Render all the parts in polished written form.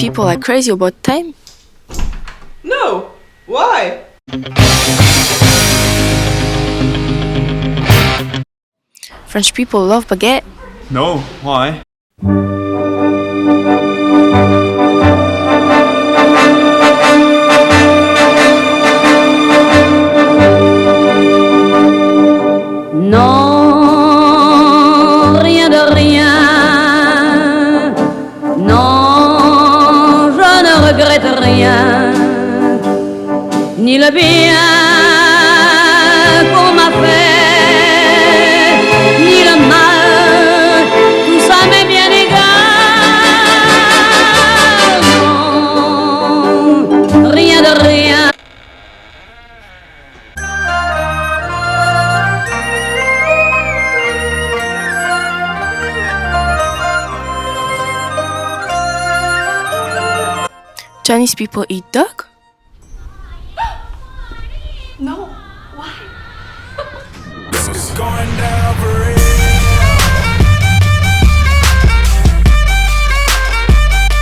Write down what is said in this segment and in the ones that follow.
people are crazy about time? No! Why? French people love baguette. No, why? Non, rien de rien. Non, je ne regrette rien. Ni le bien qu'on m'a fait, ni le mal, tout ça m'est bien égal. Non, rien de rien. Chinese people eat duck? No. Why? It's going down for real.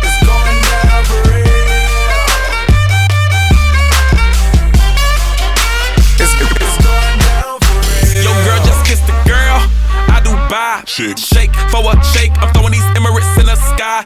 It's going down for real. It's going down for real. Yo, girl, just kiss the girl. I do buy. Shake for a shake. I'm throwing these Emirates in the sky.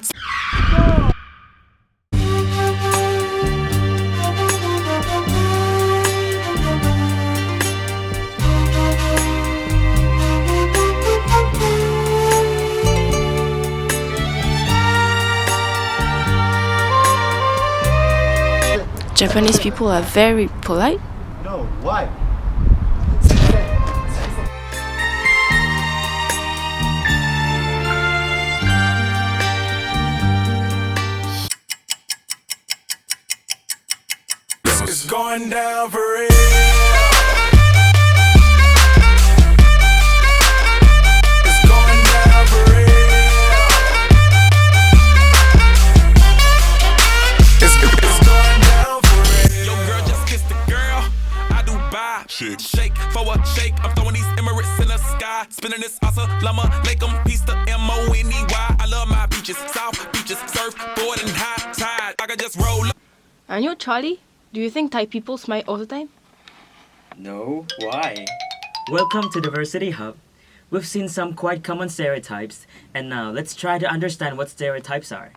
Japanese people are very polite. No, why? It's going down for real. It's going down for real. It's going down for real. Yo, girl, just kiss the girl. I do buy. Shake for a shake. I'm throwing these Emirates in the sky. Spinning this Assalamu alaikum, peace to M-O-N-E-Y. I love my beaches, south beaches, surfboard and high tide. I could just roll up. And you, Charlie? Do you think Thai people smile all the time? No, why? Welcome to Diversity Hub. We've seen some quite common stereotypes, and now let's try to understand what stereotypes are.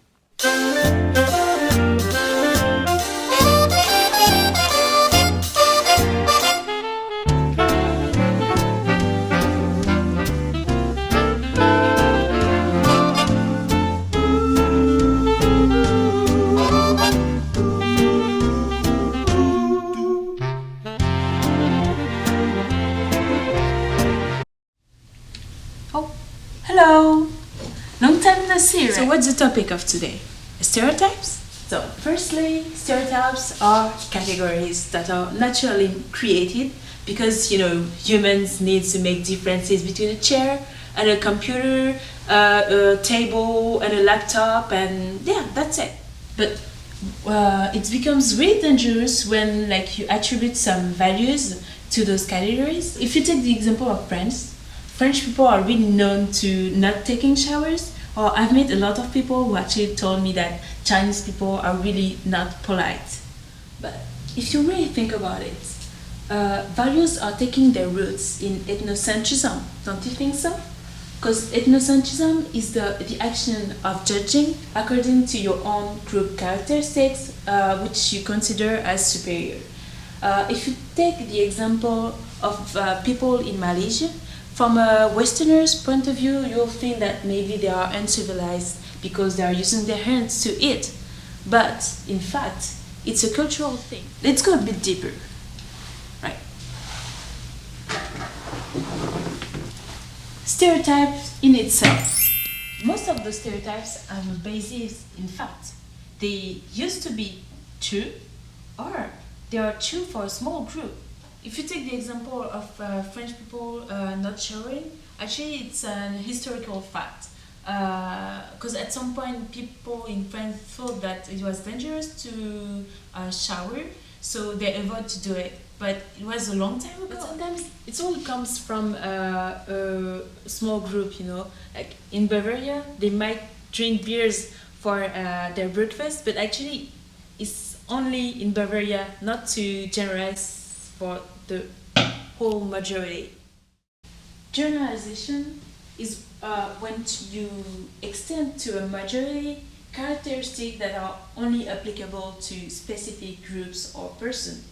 Hello! Long time no see, right? So what's the topic of today? Stereotypes? So firstly, stereotypes are categories that are naturally created because, humans need to make differences between a chair and a computer, a table and a laptop, and yeah, that's it. But it becomes really dangerous when you attribute some values to those categories. If you take the example of French people are really known to not taking showers, or I've met a lot of people who actually told me that Chinese people are really not polite. But if you really think about it, values are taking their roots in ethnocentrism, don't you think so? Because ethnocentrism is the action of judging according to your own group characteristics, which you consider as superior. If you take the example of people in Malaysia, from a Westerner's point of view, you'll think that maybe they are uncivilized because they are using their hands to eat. But in fact, it's a cultural thing. Let's go a bit deeper. Right. Stereotypes in itself. Most of the stereotypes have a basis in fact. They used to be true, or they are true for a small group. If you take the example of French people not showering, actually it's an historical fact. Because at some point people in France thought that it was dangerous to shower, so they avoided to do it. But it was a long time ago. But sometimes it all comes from a small group, Like in Bavaria, they might drink beers for their breakfast, but actually it's only in Bavaria, not to generalize for the whole majority. Generalization is when you extend to a majority characteristics that are only applicable to specific groups or persons,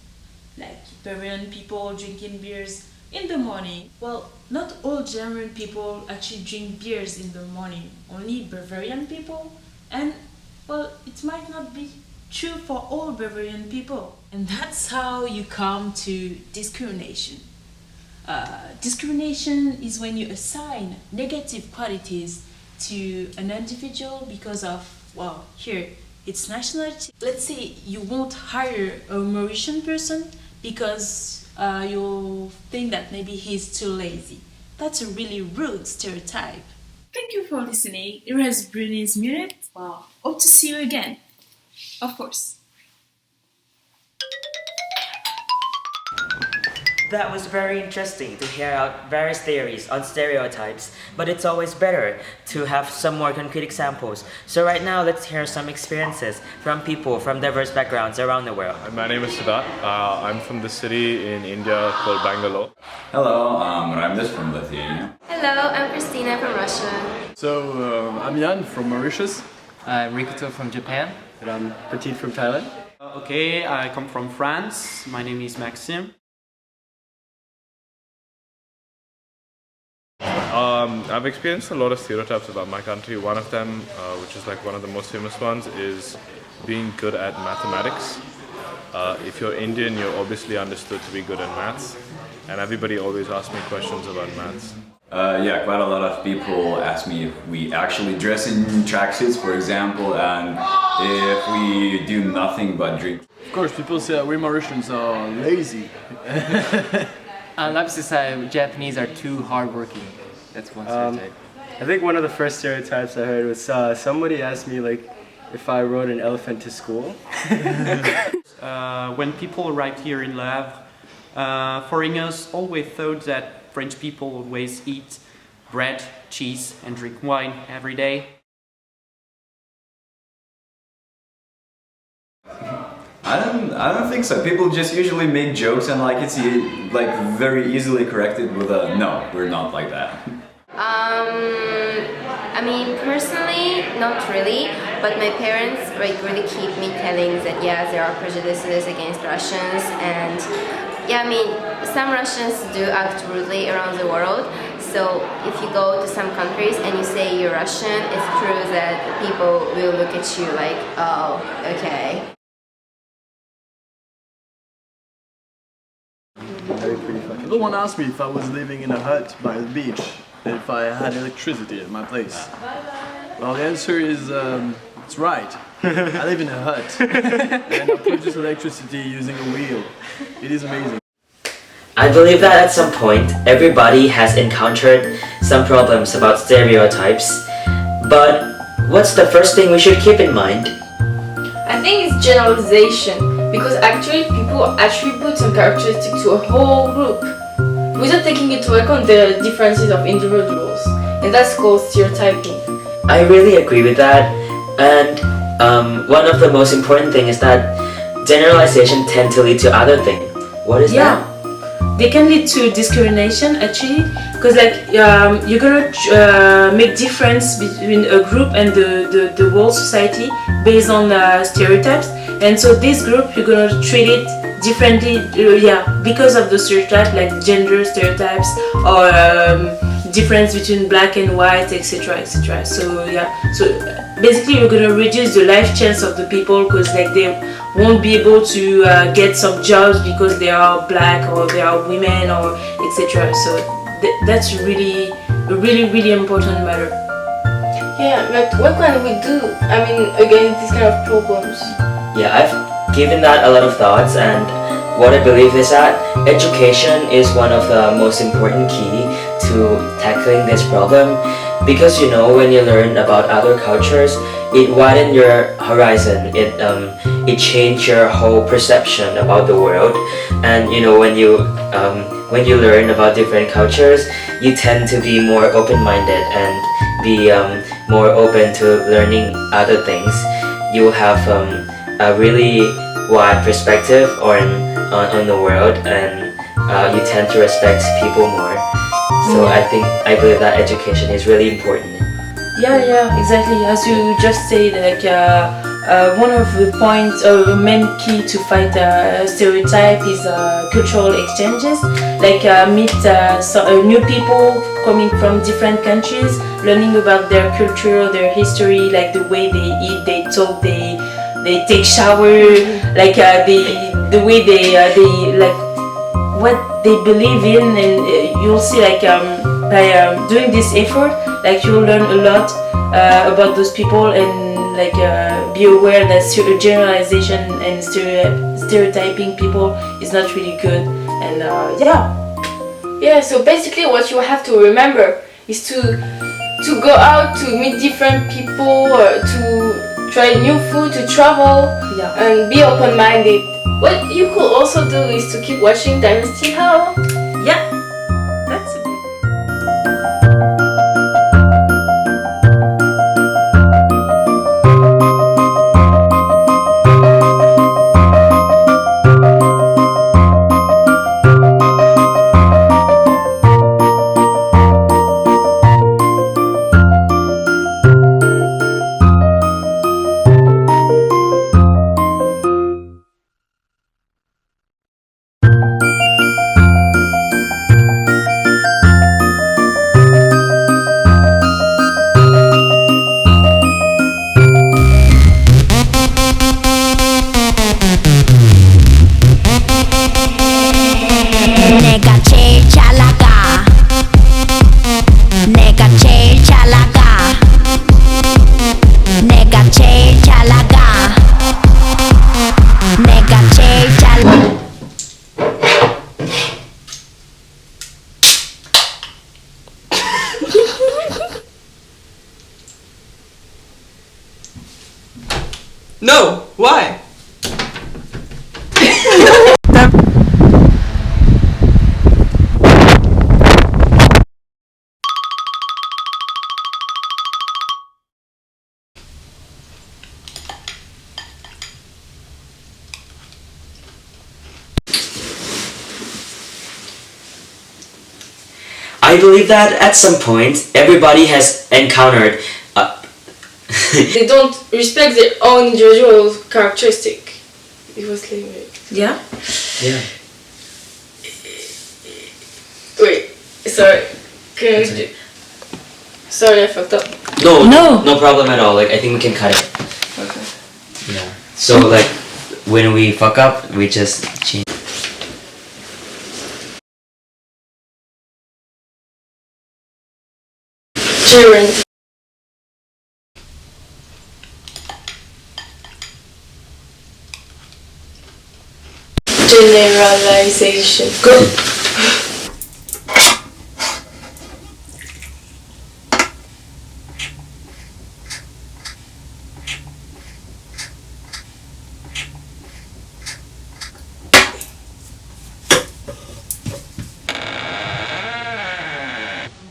like Bavarian people drinking beers in the morning. Well, not all German people actually drink beers in the morning, only Bavarian people, and well, it might not be true for all Bavarian people. And that's how you come to discrimination. Discrimination is when you assign negative qualities to an individual because of, well, here, its nationality. Let's say you won't hire a Mauritian person because you think that maybe he's too lazy. That's a really rude stereotype. Thank you for listening. It was Bruni's Minute. Wow. Hope to see you again. Of course. That was very interesting to hear out various theories on stereotypes, but it's always better to have some more concrete examples. So right now, let's hear some experiences from people from diverse backgrounds around the world. My name is Siddharth. I'm from the city in India called Bangalore. Hello, I'm Ramdas from Lithuania. Hello, I'm Christina from Russia. So, I'm Jan from Mauritius. I'm Rikuto from Japan. And I'm Petit from Thailand. Okay, I come from France. My name is Maxime. I've experienced a lot of stereotypes about my country. One of them, which is like one of the most famous ones, is being good at mathematics. If you're Indian, you're obviously understood to be good at maths, and everybody always asks me questions about maths. Yeah, quite a lot of people ask me if we actually dress in tracksuits, for example, and if we do nothing but drink. Of course, people say we Mauritians are lazy. Lapsis say Japanese are too hardworking. That's one stereotype. I think one of the first stereotypes I heard was somebody asked me like if I rode an elephant to school. When people arrived here in Le Havre, foreigners always thought that French people always eat bread, cheese, and drink wine every day. I don't think so. People just usually make jokes and like it's like very easily corrected with a no, we're not like that. I mean, personally, not really, but my parents really keep me telling that yes, there are prejudices against Russians, and yeah, I mean, some Russians do act rudely around the world. So if you go to some countries and you say you're Russian, it's true that people will look at you like, oh, okay. People want to ask me if I was living in a hut by the beach, if I had electricity at my place. Well, the answer is, it's right. I live in a hut, and I produce electricity using a wheel. It is amazing. I believe that at some point, everybody has encountered some problems about stereotypes, but what's the first thing we should keep in mind? I think it's generalization, because actually people attribute some characteristics to a whole group without taking into account the differences of individuals, and that's called stereotyping. I really agree with that, and one of the most important things is that generalization tend to lead to other things. What is that? They can lead to discrimination actually, because like you're gonna make difference between a group and the whole society based on stereotypes, and so this group you're gonna treat it differently, because of the stereotype, like gender stereotypes or difference between black and white, etc., etc. So basically we're gonna reduce the life chance of the people, because like they won't be able to get some jobs because they are black or they are women or etc. So that's really a really important matter. Yeah, but what can we do? I mean, against these kind of problems? Yeah, I've given that a lot of thoughts, and what I believe is that education is one of the most important key to tackling this problem, because you know, when you learn about other cultures, it widens your horizon, it changes your whole perception about the world, and you know, when you learn about different cultures, you tend to be more open-minded and be more open to learning other things, you will have a really wide perspective on the world, and you tend to respect people more. So I believe that education is really important. Yeah, exactly. As you just said, like one of the points or main key to fight stereotype is cultural exchanges. Like meet new people coming from different countries, learning about their culture, their history, like the way they eat, they talk, they take shower, like the way they like what they believe in, and you'll see like by doing this effort, like you'll learn a lot about those people, and like be aware that generalization and stereotyping people is not really good. And yeah, so basically what you have to remember is to go out, to meet different people, to try new food, to travel, and be open-minded. What you could also do is to keep watching Dynasty How. Yeah, that's a 내가 제일 잘 나가 내가 제일 잘 나가 내가 제일 잘 나가 내가 제일 잘 No, why? I believe that at some point everybody has encountered They don't respect their own individual characteristic. It was lame, right? Yeah. Wait, sorry. Sorry, I fucked up. No problem at all. Like, I think we can cut it. Okay. Yeah. So like when we fuck up, we just change. Generalization. Go.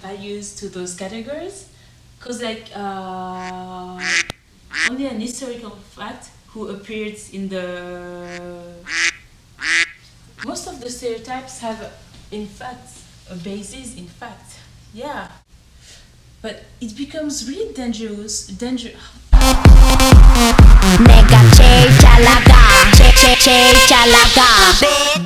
Values to those categories, because like only an historical fact who appeared in the most of the stereotypes have in fact a basis in fact, yeah, but it becomes really dangerous. 내가 제일 잘 나가 제일 잘 나가